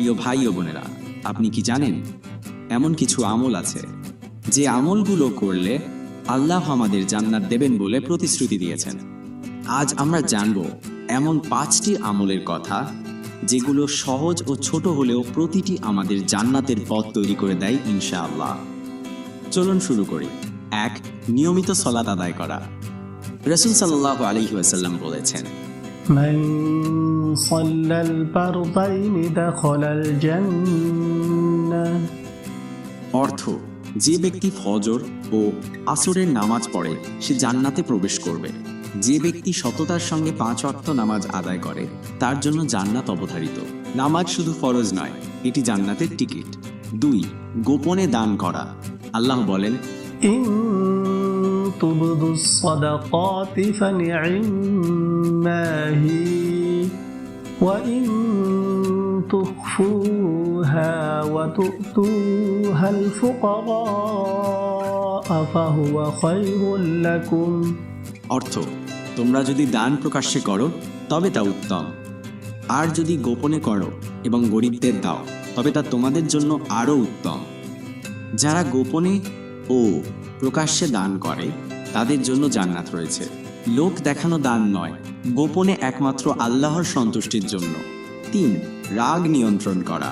প্রিয় ভাই ও বোনেরা, আপনি কি জানেন এমন কিছু আমল আছে যে আমলগুলো করলে আল্লাহ আমাদের জান্নাত দেবেন বলে প্রতিশ্রুতি দিয়েছেন। আজ আমরা জানব এমন 5টি আমলের কথা যেগুলো সহজ ও ছোট হলেও প্রতিটি আমাদের জান্নাতের পথ তৈরি করে দেয় ইনশাআল্লাহ। চলুন শুরু করি। 1. নিয়মিত সালাত আদায় করা। রাসূল সাল্লাল্লাহু আলাইহি ওয়াসাল্লাম বলেছেন, من صلى الفرضين دخل الجنة। অর্থ, যে ব্যক্তি ফজর ও আসরের নামাজ পড়ে সে জান্নাতে প্রবেশ করবে। যে ব্যক্তি সততার সঙ্গে 5 ওয়াক্ত নামাজ আদায় করে তার জন্য জান্নাত অবধারিত। নামাজ শুধু ফরজ নয়, এটি জান্নাতের টিকিট। 2. গোপনে দান করা। আল্লাহ বলেন, إن تبدوا الصدقات فنعما هي وإن تخفوها وتؤتوها الفقراء فهو خير لكم। অর্থ, তোমরা যদি দান প্রকাশ্যে করো তবে তা উত্তম, আর যদি গোপনে করো এবং গরিবদের দাও তবে তা তোমাদের জন্য আরও উত্তম। যারা গোপনে ও প্রকাশ্যে দান করে তাদের জন্য জান্নাত রয়েছে। লোক দেখানো দান নয়, গোপনে একমাত্র আল্লাহর সন্তুষ্টির জন্য। 3. রাগ নিয়ন্ত্রণ করা।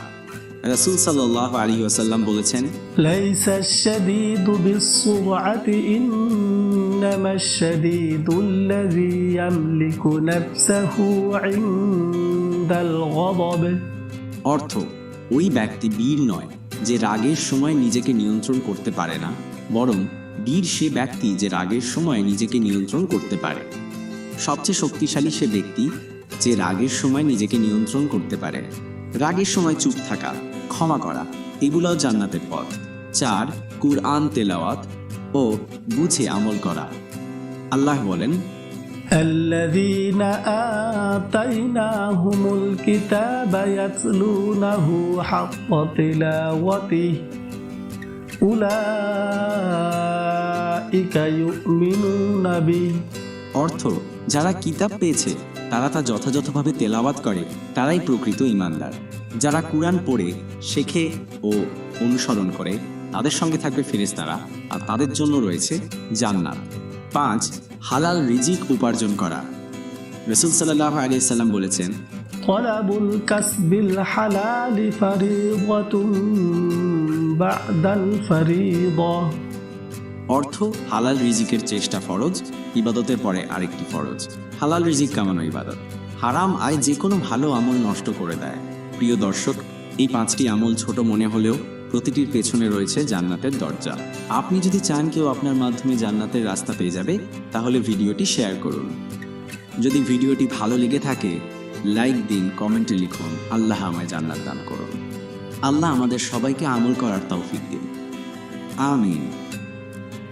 রাসূল সাল্লাল্লাহু আলাইহি ওয়াসাল্লাম বলেছেন, ليس الشديد بالسرعة إنما الشديد الذي يملك نفسه عند الغضب। অর্থ, ওই ব্যক্তি বীর নয় যে রাগের সময় নিজেকে নিয়ন্ত্রণ করতে পারে না, বরং বীর সে ব্যক্তি যে রাগের সময় নিজেকে নিয়ন্ত্রণ করতে পারে। সবচেয়ে শক্তিশালী সে ব্যক্তি যে রাগের সময় নিজেকে নিয়ন্ত্রণ করতে পারে। রাগের সময় চুপ থাকা, ক্ষমা করা, এগুলোও জান্নাতের পথ। 4. কুরআন তেলাওয়াত ও বুঝে আমল করা। আল্লাহ বলেন, الذين آتيناهم الكتاب يتلونه حق تلاوته أولئك يؤمنون به। অর্থ, যারা কিতাব পেয়েছে তারা তা যথাযথভাবে তেলাওয়াত করে তারাই প্রকৃত ঈমানদার। যারা কুরআন পড়ে, শেখে ও অনুসরণ করে তাদের সঙ্গে থাকবে ফেরেশতারা, আর তাদের জন্য রয়েছে জান্নাত। 5. হালাল রিজিক উপার্জন করা। রাসূল সাল্লাল্লাহু আলাইহি সাল্লাম বলেছেন, طلب الكسب الحلال فريضة بعد الفريضة। অর্থ, হালাল রিজিকের চেষ্টা ফরজ, ইবাদতের পরে আরেকটি ফরজ। হালাল রিজিক কামানো ইবাদত। হারাম আয় যে কোনো ভালো আমল নষ্ট করে দেয়। প্রিয় দর্শক, এই 5টি আমল ছোট মনে হলেও প্রতিটির পেছনে রয়েছে জান্নাতের দরজা। আপনি যদি চান কেউ আপনার মাধ্যমে জান্নাতের রাস্তা পেয়ে যাবে, তাহলে ভিডিওটি শেয়ার করুন। যদি ভিডিওটি ভালো লেগে থাকে লাইক দিন, কমেন্টে লিখুন, আল্লাহ আমায় জান্নাত দান করুন। আল্লাহ আমাদের সবাইকে আমল করার তৌফিক দিন। আমিন।